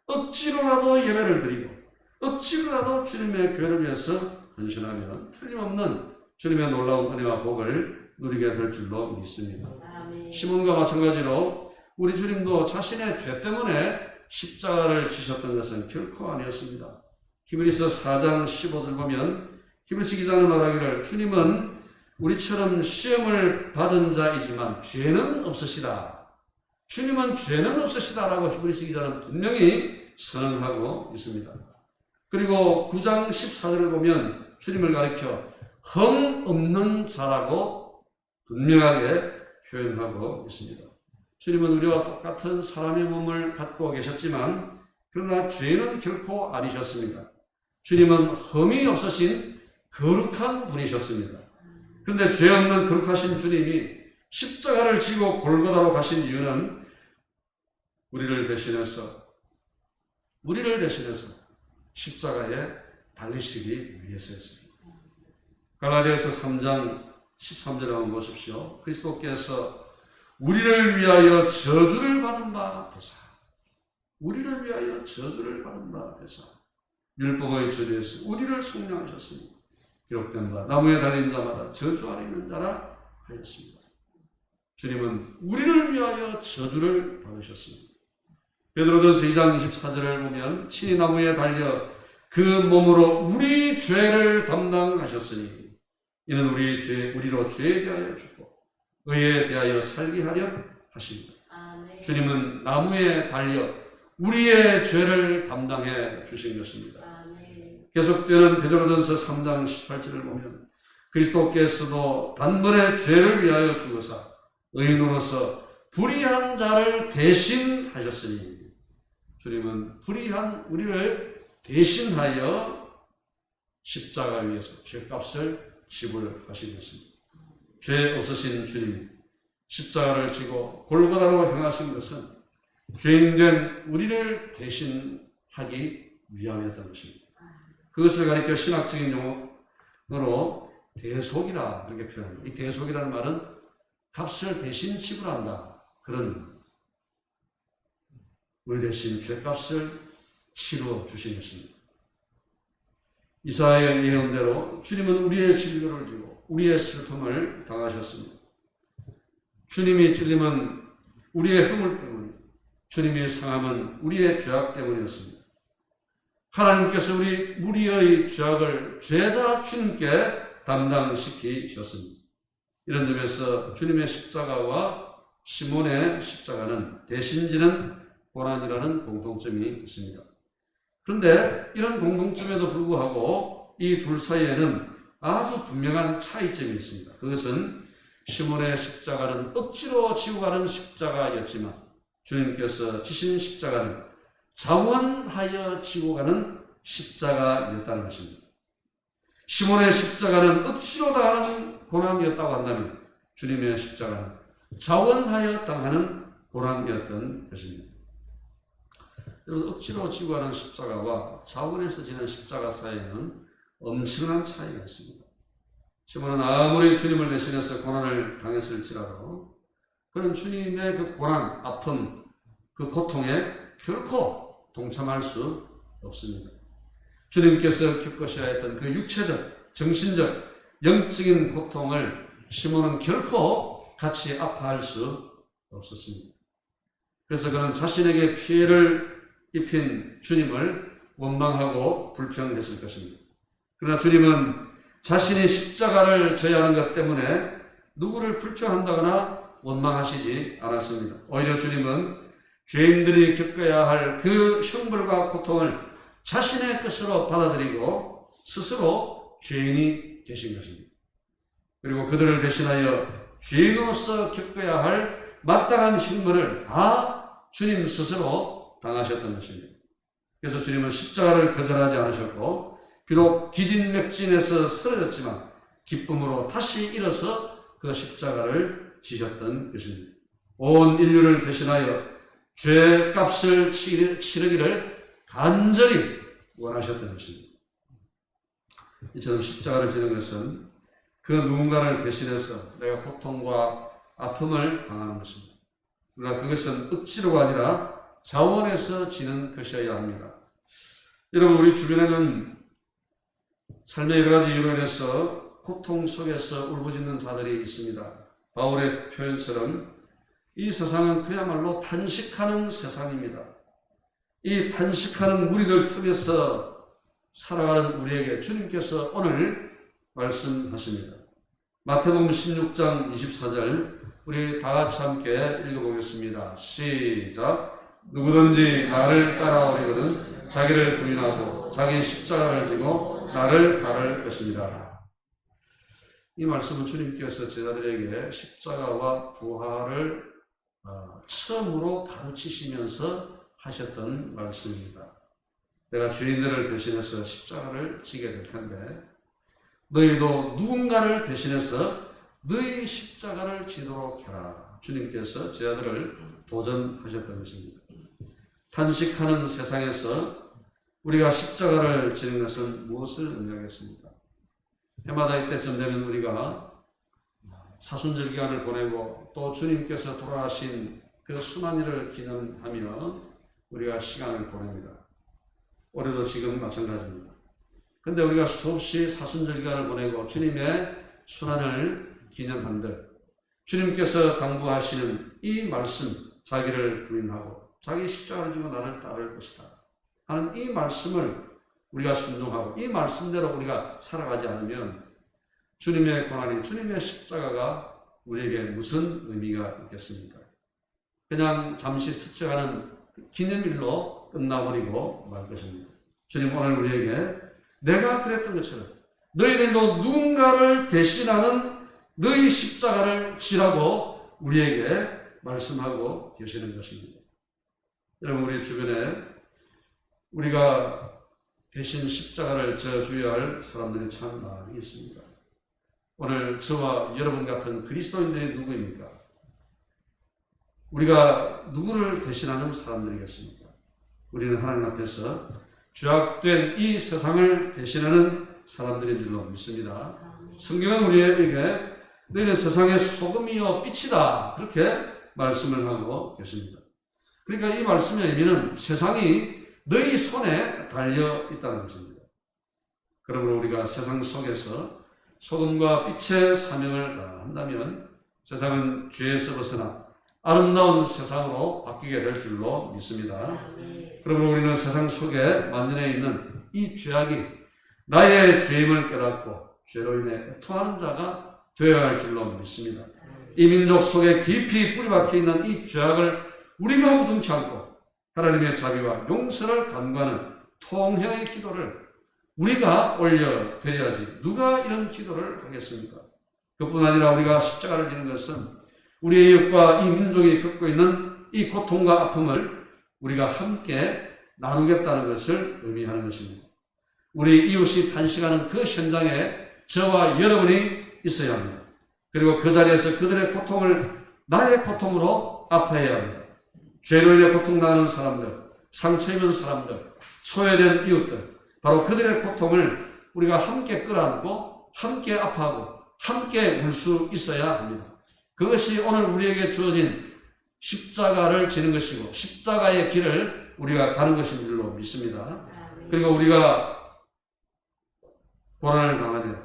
Speaker 2: 억지로라도 예배를 드리고 억지로라도 주님의 교회를 위해서 헌신하면 틀림없는 주님의 놀라운 은혜와 복을 누리게 될 줄로 믿습니다. 시몬과 마찬가지로 우리 주님도 자신의 죄 때문에 십자가를 지셨던 것은 결코 아니었습니다. 히브리서 4장 15절 보면 히브리서 기자는 말하기를 주님은 우리처럼 시험을 받은 자이지만 죄는 없으시다. 주님은 죄는 없으시다라고 히브리서 기자는 분명히 선언하고 있습니다. 그리고 9장 14절을 보면 주님을 가리켜 흠 없는 자라고 분명하게 표현하고 있습니다. 주님은 우리와 똑같은 사람의 몸을 갖고 계셨지만 그러나 죄는 결코 아니셨습니다. 주님은 흠이 없으신 거룩한 분이셨습니다. 그런데 죄 없는 거룩하신 주님이 십자가를 지고 골고다로 가신 이유는 우리를 대신해서 십자가에 달리시기 위해서였습니다. 갈라디아서 3장 13절을 한번 보십시오. 그리스도께서 우리를 위하여 저주를 받은 바 되사 율법의 저주에서 우리를 속량하셨습니다. 기록된 바 나무에 달린 자마다 저주 아래 있는 자라 하였습니다. 주님은 우리를 위하여 저주를 받으셨습니다. 베드로전서 2장 24절을 보면 친히 나무에 달려 그 몸으로 우리 죄를 담당하셨으니 이는 우리로 죄에 대하여 죽고 의에 대하여 살게 하려 하십니다. 주님은 나무에 달려 우리의 죄를 담당해 주신 것입니다. 계속되는 베드로전서 3장 18절을 보면 그리스도께서도 단번에 죄를 위하여 죽으사 의인으로서 불의한 자를 대신하셨으니 주님은 불의한 우리를 대신하여 십자가 위에서 죄값을 지불하신 것입니다. 죄 없으신 주님이 십자가를 지고 골고다로 향하신 것은 죄인된 우리를 대신하기 위함이었던 것입니다. 그것을 가리켜 신학적인 용어로 대속이라 그렇게 표현합니다. 이 대속이라는 말은 값을 대신 지불한다. 그런 우리 대신 죄값을 치루어 주신 것입니다. 이사야의 예언대로 주님은 우리의 진료를 지고 우리의 슬픔을 당하셨습니다. 주님이 찔림은 우리의 허물 때문에 주님의 상함은 우리의 죄악 때문이었습니다. 하나님께서 우리의 죄악을 죄다 주님께 담당시키셨습니다. 이런 점에서 주님의 십자가와 시몬의 십자가는 대신지는 고난이라는 공통점이 있습니다. 그런데 이런 공통점에도 불구하고 이 둘 사이에는 아주 분명한 차이점이 있습니다. 그것은 시몬의 십자가는 억지로 지고 가는 십자가였지만 주님께서 지신 십자가는 자원하여 지고 가는 십자가였다는 것입니다. 시몬의 십자가는 억지로 당하는 고난이었다고 한다면 주님의 십자가는 자원하여 당하는 고난이었던 것입니다. 여러분, 억지로 지고 가는 십자가와 자원해서 지는 십자가 사이에는 엄청난 차이가 있습니다. 시몬은 아무리 주님을 대신해서 고난을 당했을지라도 그런 주님의 그 고난, 아픔, 그 고통에 결코 동참할 수 없습니다. 주님께서 겪으셔야 했던 그 육체적, 정신적, 영적인 고통을 시몬은 결코 같이 아파할 수 없었습니다. 그래서 그는 자신에게 피해를 입힌 주님을 원망하고 불평했을 것입니다. 그러나 주님은 자신이 십자가를 져야 하는 것 때문에 누구를 불평한다거나 원망하시지 않았습니다. 오히려 주님은 죄인들이 겪어야 할 그 형벌과 고통을 자신의 것으로 받아들이고 스스로 죄인이 되신 것입니다. 그리고 그들을 대신하여 죄인으로서 겪어야 할 마땅한 형벌을 다 주님 스스로 당하셨던 것입니다. 그래서 주님은 십자가를 거절하지 않으셨고 비록 기진맥진해서 쓰러졌지만 기쁨으로 다시 일어서 그 십자가를 지셨던 것입니다. 온 인류를 대신하여 죄값을 치르기를 간절히 원하셨던 것입니다. 이처럼 십자가를 지는 것은 그 누군가를 대신해서 내가 고통과 아픔을 당하는 것입니다. 그러나 그것은 억지로가 아니라 자원해서 지는 것이어야 합니다. 여러분, 우리 주변에는 삶의 여러 가지 이유로 인해서 고통 속에서 울부짖는 자들이 있습니다. 바울의 표현처럼 이 세상은 그야말로 탄식하는 세상입니다. 이 탄식하는 무리들 틈에서 살아가는 우리에게 주님께서 오늘 말씀하십니다. 마태복음 16장 24절 우리 다 같이 함께 읽어보겠습니다. 시작. 누구든지 나를 따라오려거든 자기를 부인하고 자기 십자가를 지고 나를 따를 것입니다. 이 말씀은 주님께서 제자들에게 십자가와 부활을 처음으로 가르치시면서 하셨던 말씀입니다. 내가 죄인들을 대신해서 십자가를 지게 될 텐데 너희도 누군가를 대신해서 너희 십자가를 지도록 해라. 주님께서 제자들을 도전하셨던 것입니다. 탄식하는 세상에서 우리가 십자가를 지는 것은 무엇을 의미하겠습니까? 해마다 이때쯤 되면 우리가 사순절 기간을 보내고 또 주님께서 돌아가신 그 순환일을 기념하며 우리가 시간을 보냅니다. 올해도 지금 마찬가지입니다. 그런데 우리가 수없이 사순절 기간을 보내고 주님의 순환을 기념한들 주님께서 당부하시는 이 말씀, 자기를 부인하고 자기 십자가를 지고 나를 따를 것이다 하는 이 말씀을 우리가 순종하고 이 말씀대로 우리가 살아가지 않으면 주님의 고난이, 주님의 십자가가 우리에게 무슨 의미가 있겠습니까? 그냥 잠시 스쳐가는 기념일로 끝나버리고 말 것입니다. 주님 오늘 우리에게 내가 그랬던 것처럼 너희들도 누군가를 대신하는 너희 십자가를 지라고 우리에게 말씀하고 계시는 것입니다. 여러분, 우리 주변에 우리가 대신 십자가를 져줘야 할 사람들이 참 많이 있습니다. 오늘 저와 여러분 같은 그리스도인들이 누구입니까? 우리가 누구를 대신하는 사람들이겠습니까? 우리는 하나님 앞에서 죄악된 이 세상을 대신하는 사람들인 줄로 믿습니다. 성경은 우리에게 너희는 세상의 소금이요 빛이다 그렇게 말씀을 하고 계십니다. 그러니까 이 말씀의 의미는 세상이 너희 손에 달려 있다는 것입니다. 그러므로 우리가 세상 속에서 소금과 빛의 사명을 다한다면 세상은 죄에서 벗어나 아름다운 세상으로 바뀌게 될 줄로 믿습니다. 그러므로 우리는 세상 속에 만연해 있는 이 죄악이 나의 죄임을 깨닫고 죄로 인해 애통하는 자가 되어야 할 줄로 믿습니다. 이 민족 속에 깊이 뿌리박혀 있는 이 죄악을 우리가 부둥켜 안고 하나님의 자비와 용서를 간구하는 통회의 기도를 우리가 올려드려야지 누가 이런 기도를 하겠습니까? 그뿐 아니라 우리가 십자가를 지는 것은 우리의 이웃과 이 민족이 겪고 있는 이 고통과 아픔을 우리가 함께 나누겠다는 것을 의미하는 것입니다. 우리 이웃이 탄식하는 그 현장에 저와 여러분이 있어야 합니다. 그리고 그 자리에서 그들의 고통을 나의 고통으로 아파해야 합니다. 죄로 인해 고통당하는 사람들, 상처 입은 사람들, 소외된 이웃들, 바로 그들의 고통을 우리가 함께 끌어안고 함께 아파하고 함께 울 수 있어야 합니다. 그것이 오늘 우리에게 주어진 십자가를 지는 것이고 십자가의 길을 우리가 가는 것인 줄로 믿습니다. 그리고 우리가 고난을 당하되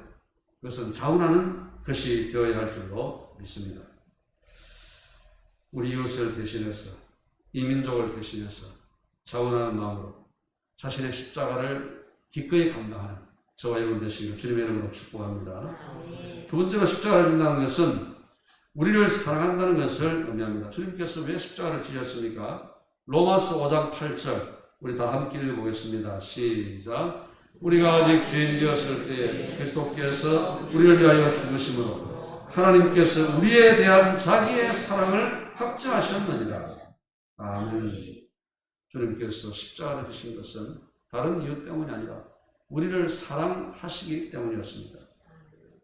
Speaker 2: 그것은 자원하는 것이 되어야 할 줄로 믿습니다. 우리 이웃을 대신해서 이 민족을 대신해서 자원하는 마음으로 자신의 십자가를 기꺼이 감당하는 저와 여러분 되시기를 주님의 이름으로 축복합니다. 두 번째로 십자가를 진다는 것은 우리를 사랑한다는 것을 의미합니다. 주님께서 왜 십자가를 지셨습니까? 로마서 5장 8절 우리 다 함께 읽어보겠습니다. 시작. 우리가 아직 죄인 되었을 때에 그리스도께서 우리를 위하여 죽으심으로 하나님께서 우리에 대한 자기의 사랑을 확증하셨느니라. 아멘. 주님께서 십자가를 지신 것은 다른 이유 때문이 아니라 우리를 사랑하시기 때문이었습니다.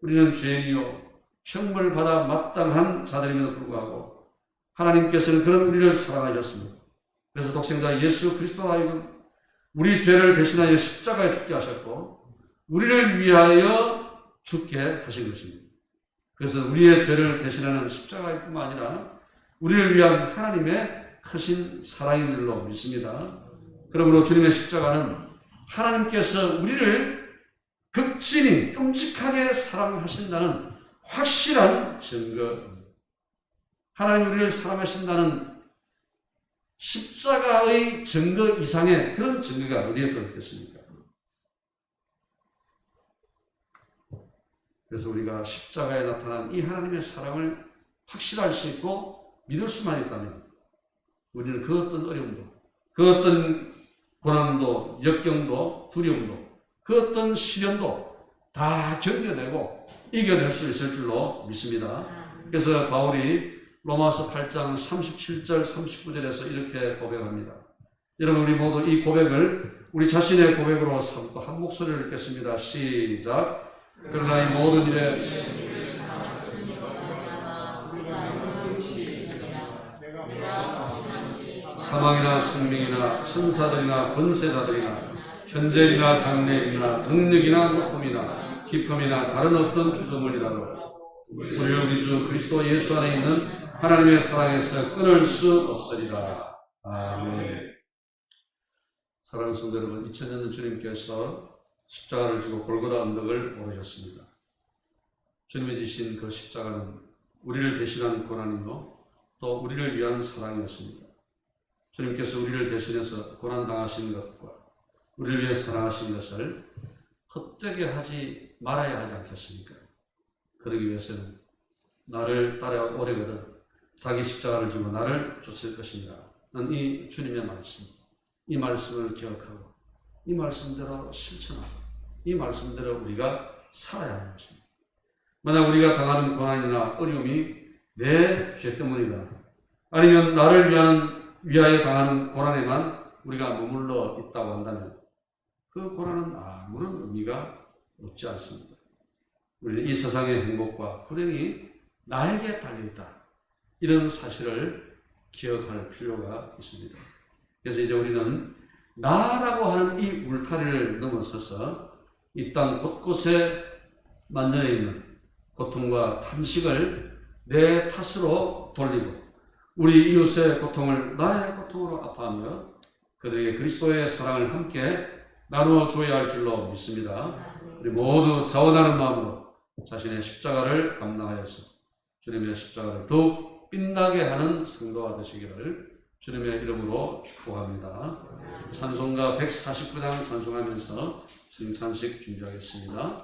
Speaker 2: 우리는 죄인이요 형벌 받아 마땅한 자들임에도 불구하고 하나님께서는 그런 우리를 사랑하셨습니다. 그래서 독생자 예수 그리스도로 하여금 우리 죄를 대신하여 십자가에 죽게 하셨고 우리를 위하여 죽게 하신 것입니다. 그래서 우리의 죄를 대신하는 십자가일 뿐만 아니라 우리를 위한 하나님의 크신 사랑인 줄로 믿습니다. 그러므로 주님의 십자가는 하나님께서 우리를 극진히 끔찍하게 사랑하신다는 확실한 증거입니다. 하나님 우리를 사랑하신다는 십자가의 증거 이상의 그런 증거가 어디에 또 있겠습니까? 그래서 우리가 십자가에 나타난 이 하나님의 사랑을 확실할 수 있고 믿을 수만 있다면 우리는 그 어떤 어려움도, 그 어떤 고난도, 역경도, 두려움도, 그 어떤 시련도 다 견뎌내고 이겨낼 수 있을 줄로 믿습니다. 그래서 바울이 로마서 8장 37절 39절에서 이렇게 고백합니다. 여러분 우리 모두 이 고백을 우리 자신의 고백으로 삼고 한 목소리를 읽겠습니다. 시작. 그러나 이 모든 일에 사망이나 생명이나 천사들이나 권세자들이나 현재이나 장래이나 능력이나 높음이나 깊음이나 다른 어떤 구조물이라도 우리를 우리 주 그리스도 예수 안에 있는 하나님의 사랑에서 끊을 수 없으리라. 아멘. 사랑하는 성도 여러분, 2000년 전 주님께서 십자가를 지고 골고다 언덕을 오르셨습니다. 주님이 지신 그 십자가는 우리를 대신한 고난이요 또 우리를 위한 사랑이었습니다. 주님께서 우리를 대신해서 고난당하신 것과 우리를 위해 사랑하신 것을 헛되게 하지 말아야 하지 않겠습니까? 그러기 위해서는 나를 따라오려거든 자기 십자가를 지고 나를 쫓을 것이니라. 이 주님의 말씀, 이 말씀을 기억하고 이 말씀대로 실천하고 이 말씀대로 우리가 살아야 하는 것입니다. 만약 우리가 당하는 고난이나 어려움이 내 죄 때문이다 아니면 나를 위하여 당하는 고난에만 우리가 머물러 있다고 한다면 그 고난은 아무런 의미가 없지 않습니다. 우리는 이 세상의 행복과 불행이 나에게 달려있다. 이런 사실을 기억할 필요가 있습니다. 그래서 이제 우리는 나라고 하는 이 울타리를 넘어서서 이 땅 곳곳에 만연해 있는 고통과 탄식을 내 탓으로 돌리고 우리 이웃의 고통을 나의 고통으로 아파하며 그들에게 그리스도의 사랑을 함께 나누어 줘야 할 줄로 믿습니다. 우리 모두 자원하는 마음으로 자신의 십자가를 감당하여서 주님의 십자가를 더욱 빛나게 하는 성도가 되시기를 주님의 이름으로 축복합니다. 찬송가 149장 찬송하면서 승찬식 준비하겠습니다.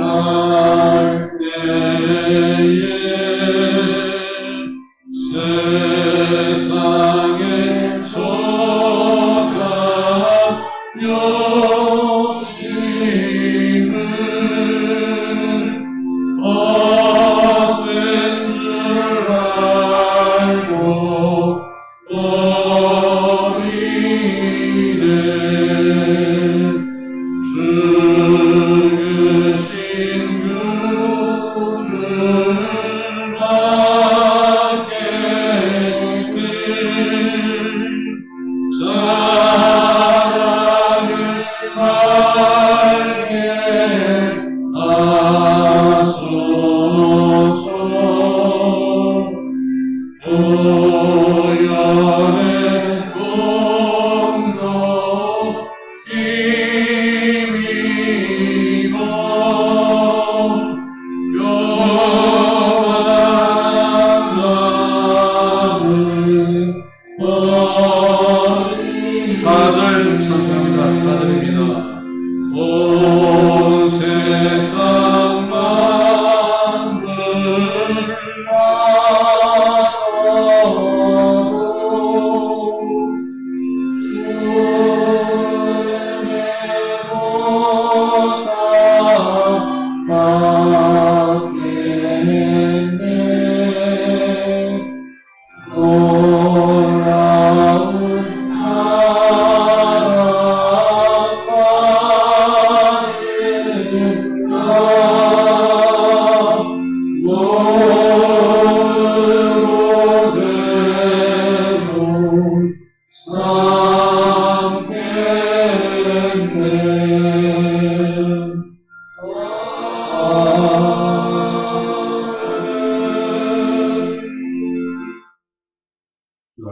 Speaker 5: 생각할 때에
Speaker 2: 4절 찬송합니다. 4절입니다.
Speaker 5: 온 세상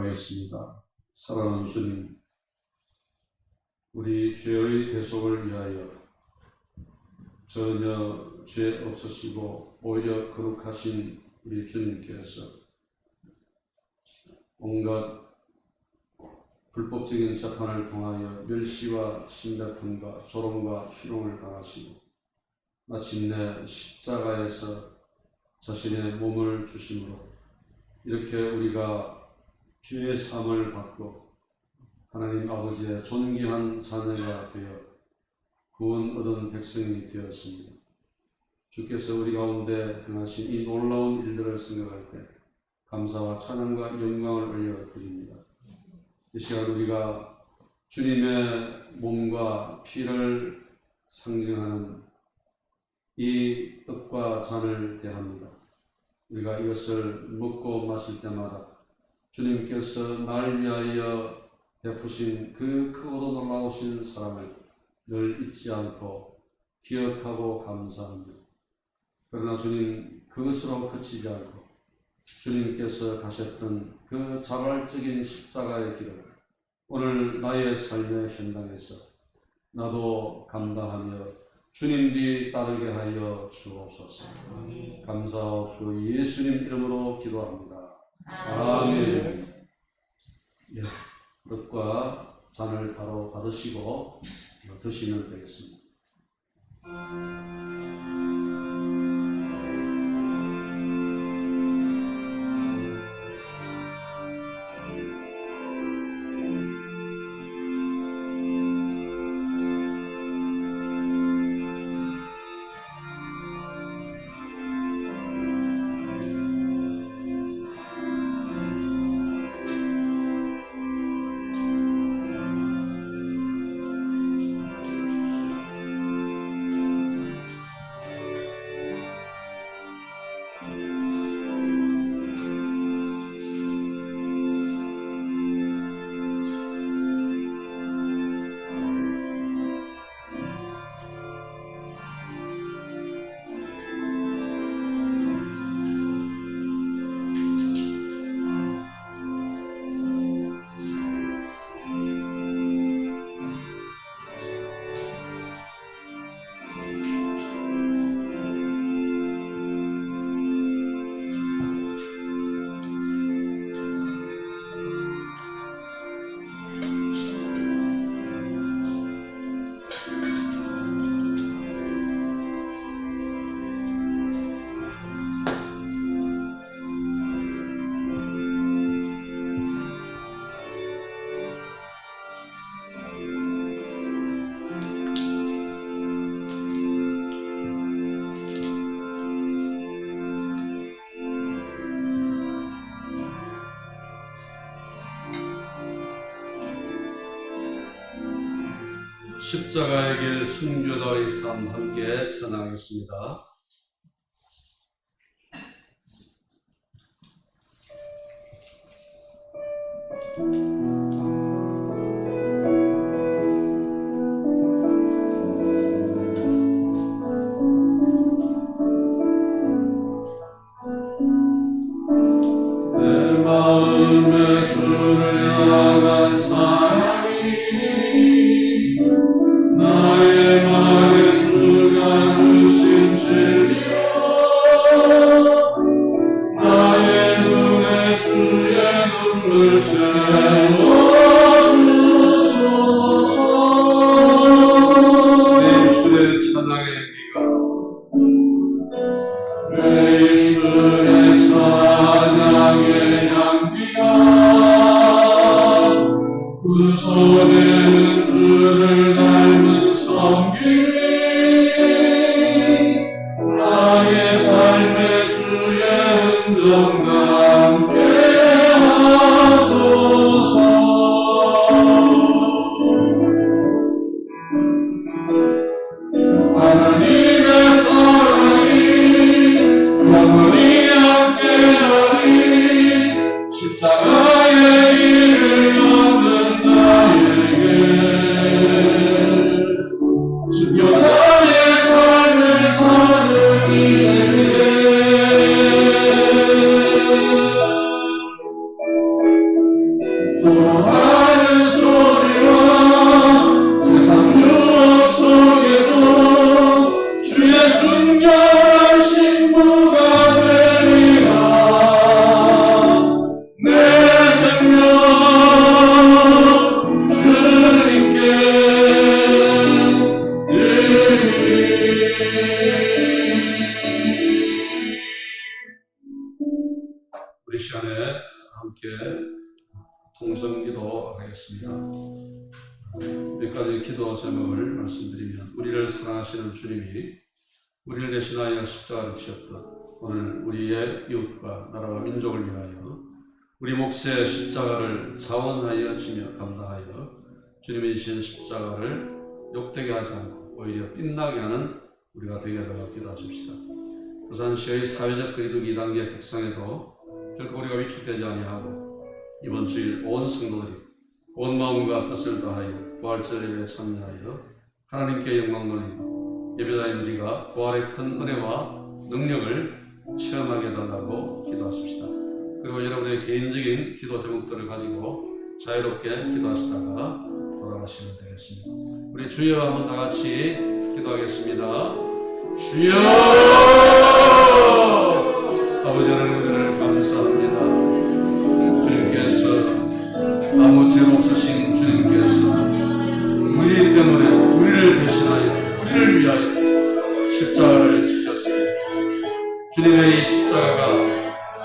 Speaker 2: 기도하겠습니다. 사랑하는 주님, 우리 죄의 대속을 위하여 전혀 죄 없으시고 오히려 거룩하신 우리 주님께서 온갖 불법적인 재판을 통하여 멸시와 심다툼과 조롱과 희롱을 당하시고 마침내 십자가에서 자신의 몸을 주심으로 이렇게 우리가 죄의 사함을 받고 하나님 아버지의 존귀한 자녀가 되어 구원 얻은 백성이 되었습니다. 주께서 우리 가운데 행하신 이 놀라운 일들을 생각할 때 감사와 찬양과 영광을 올려드립니다. 이 시간 우리가 주님의 몸과 피를 상징하는 이 떡과 잔을 대합니다. 우리가 이것을 먹고 마실 때마다 주님께서 날 위하여 베푸신 그 크고도 놀라우신 사랑을 늘 잊지 않고 기억하고 감사합니다. 그러나 주님, 그것으로 그치지 않고 주님께서 가셨던 그 자발적인 십자가의 길을 오늘 나의 삶의 현장에서 나도 감당하며 주님 뒤 따르게 하여 주옵소서. 감사하고 예수님 이름으로 기도합니다. 아멘. 예, 떡과 잔을 바로 받으시고 드시면 되겠습니다. 십자가의 길 순교자의 삶 함께 찬양하겠습니다.
Speaker 5: 내 마음에 주를 향한 사랑이 나의 마음 주가 주신 죄 채워주소서.
Speaker 2: 내 입술의 찬양의 향기가
Speaker 5: 내 입술의 찬양의 향기가 그 손에는 주를 닮은 섬김이 나의 삶의 주의 흔적과 함께 하소서. 하나님의 사랑이 영원히 함께하리. 십자가의 길을 걷는 나에게 순교자의 삶을 사는 이에게 좋아하는 소리와 세상 유혹 속에도 주의 순결한 신부가 되리라. 내 생명 주님께 드리리.
Speaker 2: 우리 시간에 함께 통성기도 하겠습니다. 몇 가지 기도 제목을 말씀드리면, 우리를 사랑하시는 주님이 우리를 대신하여 십자가를 지셨던 오늘 우리의 이웃과 나라와 민족을 위하여 우리 몫의 십자가를 자원하여 지며 감당하여 주님이 지신 십자가를 욕되게 하지 않고 오히려 빛나게 하는 우리가 되게 하도록 기도하십시다. 부산시의 사회적 거리두기 2단계 극상에도 결코 우리가 위축되지 아니하고 이번 주일 온 성도들이 온 마음과 뜻을 다하여 부활절 예배에 참여하여 하나님께 영광 돌리고 예배자인 우리가 부활의 큰 은혜와 능력을 체험하게 해달라고 기도하십시다. 그리고 여러분의 개인적인 기도 제목들을 가지고 자유롭게 기도하시다가 돌아가시면 되겠습니다. 우리 주여 한번 다 같이 기도하겠습니다. 주여! 아버지 하나님 은혜를 감사합니다. 주님께서 아무 죄 없으신 주님께서 우리 때문에 우리를 대신하여 우리를 위하여 십자가를 지셨습니다. 주님의 이 십자가가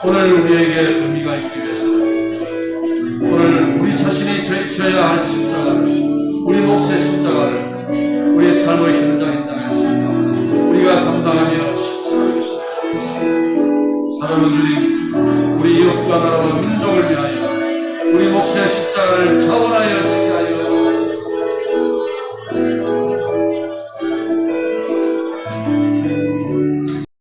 Speaker 2: 오늘 우리에게 의미가 있기 위해서는 오늘 우리 자신이 져야 할 십자가를, 우리 몫의 십자가를